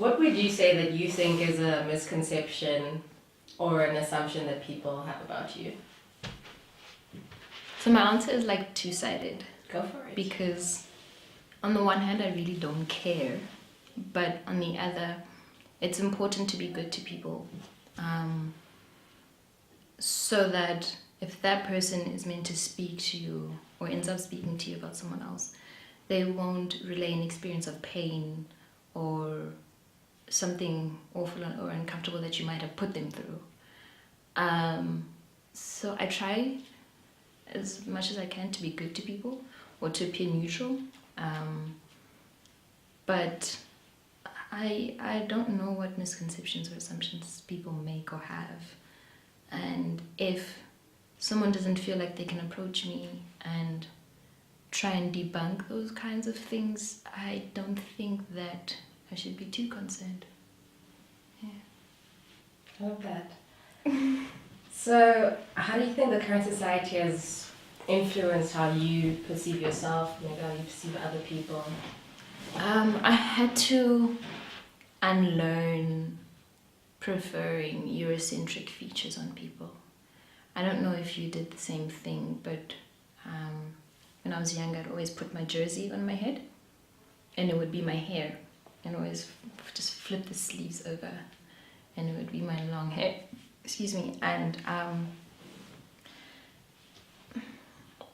what would you say that you think is a misconception or an assumption that people have about you? So my answer is like two-sided. Go for it. Because on the one hand, I really don't care. But on the other, it's important to be good to people. So that if that person is meant to speak to you or ends up speaking to you about someone else, they won't relay an experience of pain or something awful or uncomfortable that you might have put them through. So I try as much as I can to be good to people or to appear neutral. But I don't know what misconceptions or assumptions people make or have. And if someone doesn't feel like they can approach me and try and debunk those kinds of things, I don't think that I should be too concerned. Yeah. I love that. So, how do you think the current society has influenced how you perceive yourself, maybe how you perceive other people? I had to unlearn preferring Eurocentric features on people. I don't know if you did the same thing, but when I was young, I'd always put my jersey on my head, and it would be my hair, and always just flip the sleeves over, and it would be my long hair. Excuse me, and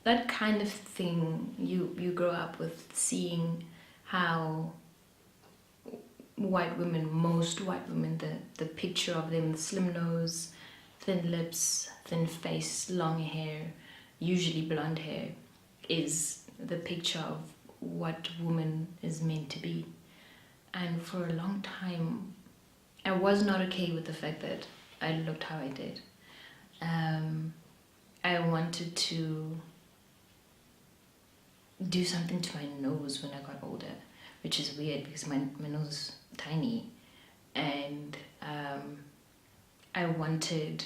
that kind of thing you grow up with, seeing how white women, most white women, the picture of them, the slim nose, thin lips, thin face, long hair, usually blonde hair, is the picture of what woman is meant to be. And for a long time, I was not okay with the fact that I looked how I did. I wanted to do something to my nose when I got older, which is weird because my nose is tiny, and I wanted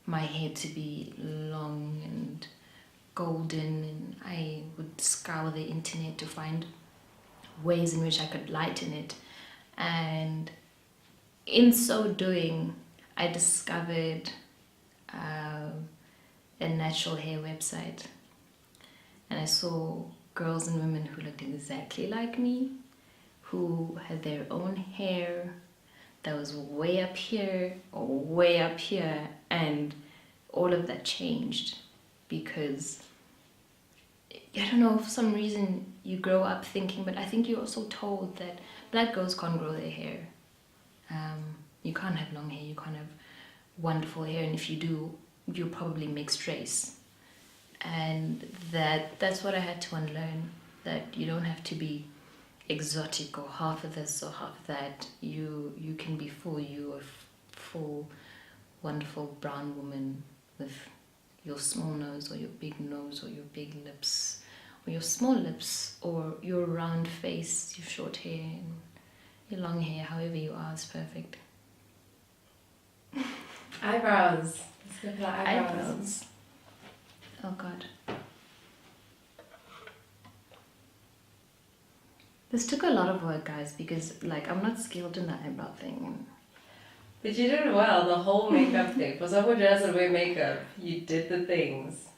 my hair to be long and golden, and I would scour the internet to find ways in which I could lighten it, and in so doing I discovered a natural hair website, and I saw girls and women who looked exactly like me, who had their own hair that was way up here or way up here, and all of that changed because I don't know, for some reason you grow up thinking, but I think you're also told that black girls can't grow their hair. You can't have long hair, you can't have wonderful hair, and if you do, you're probably mixed race. And that's what I had to unlearn, that you don't have to be exotic or half of this or half of that. You can be full you, a full wonderful brown woman with your small nose or your big nose or your big lips or your small lips or your round face, your short hair and your long hair, however you are is perfect. Eyebrows. Let's go for the Eyebrows. Oh God. This took a lot of work, guys, because I'm not skilled in the eyebrow thing. But you did well, the whole makeup thing. For someone who doesn't wear makeup, you did the things.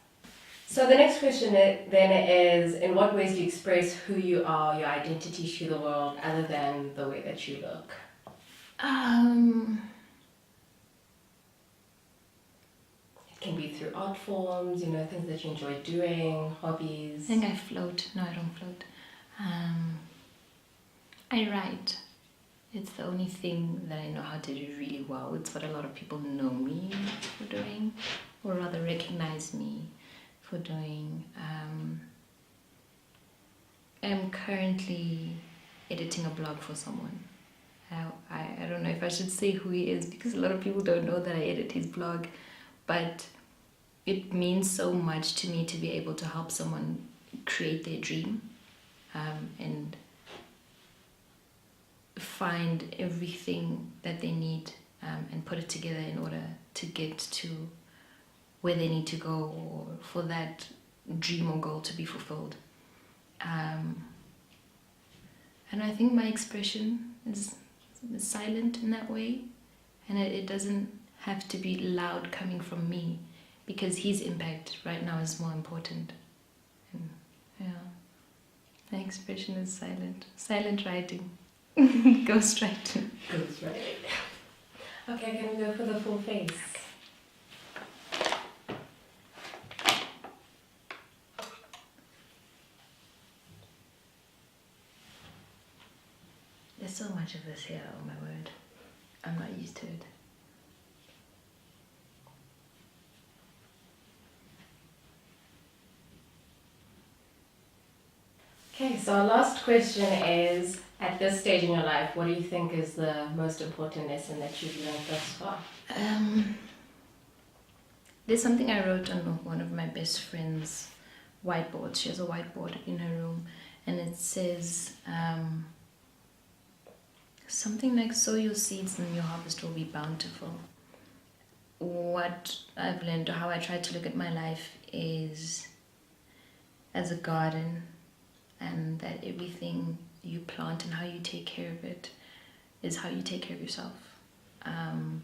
So the next question then is, in what ways do you express who you are, your identity to the world, other than the way that you look? It can be through art forms, things that you enjoy doing, hobbies. I think I float. No, I don't float. I write. It's the only thing that I know how to do really well. It's what a lot of people know me for doing, or rather recognize me for doing. I'm currently editing a blog for someone. I don't know if I should say who he is because a lot of people don't know that I edit his blog, but it means so much to me to be able to help someone create their dream and find everything that they need and put it together in order to get to where they need to go or for that dream or goal to be fulfilled. And I think my expression is is silent in that way, and it doesn't have to be loud coming from me, because his impact right now is more important. And yeah, my expression is silent. Silent writing. Ghost writing. Ghost writing. Okay, can we go for the full face? There's so much of this here, oh my word. I'm not used to it. Okay, so our last question is, at this stage in your life, what do you think is the most important lesson that you've learned thus far? There's something I wrote on one of my best friend's whiteboards. She has a whiteboard in her room, and it says something like, sow your seeds and your harvest will be bountiful. What I've learned, or how I try to look at my life, is as a garden, and that everything you plant and how you take care of it is how you take care of yourself. And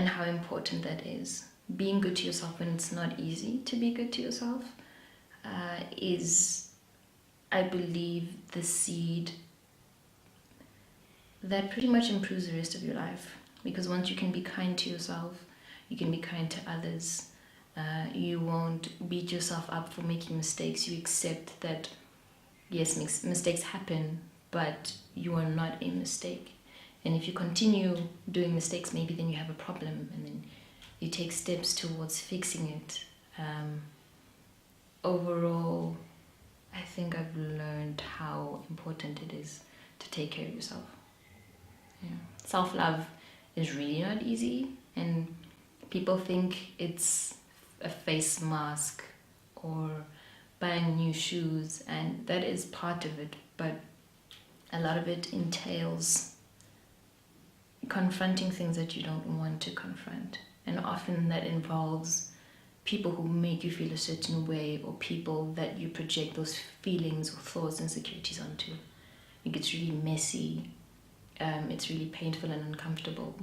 how important that is. Being good to yourself when it's not easy to be good to yourself is, I believe, the seed that pretty much improves the rest of your life. Because once you can be kind to yourself, you can be kind to others. You won't beat yourself up for making mistakes. You accept that, yes, mistakes happen, but you are not a mistake. And if you continue doing mistakes, maybe then you have a problem, and then you take steps towards fixing it. Overall, I think I've learned how important it is to take care of yourself. Yeah. Self-love is really not easy, and people think it's a face mask or buying new shoes, and that is part of it, but a lot of it entails confronting things that you don't want to confront, and often that involves people who make you feel a certain way, or people that you project those feelings or thoughts, insecurities onto. It gets really messy, it's really painful and uncomfortable,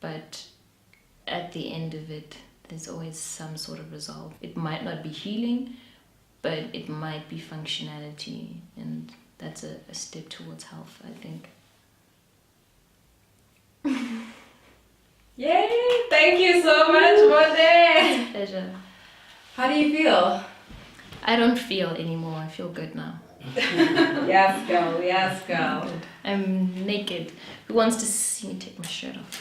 but at the end of it, there's always some sort of resolve. It might not be healing, but it might be functionality, and that's a step towards health, I think. Yay! Thank you so much, Monde! Pleasure. How do you feel? I don't feel anymore. I feel good now. Yes, girl. Yes, girl. I'm naked. Who wants to see me take my shirt off?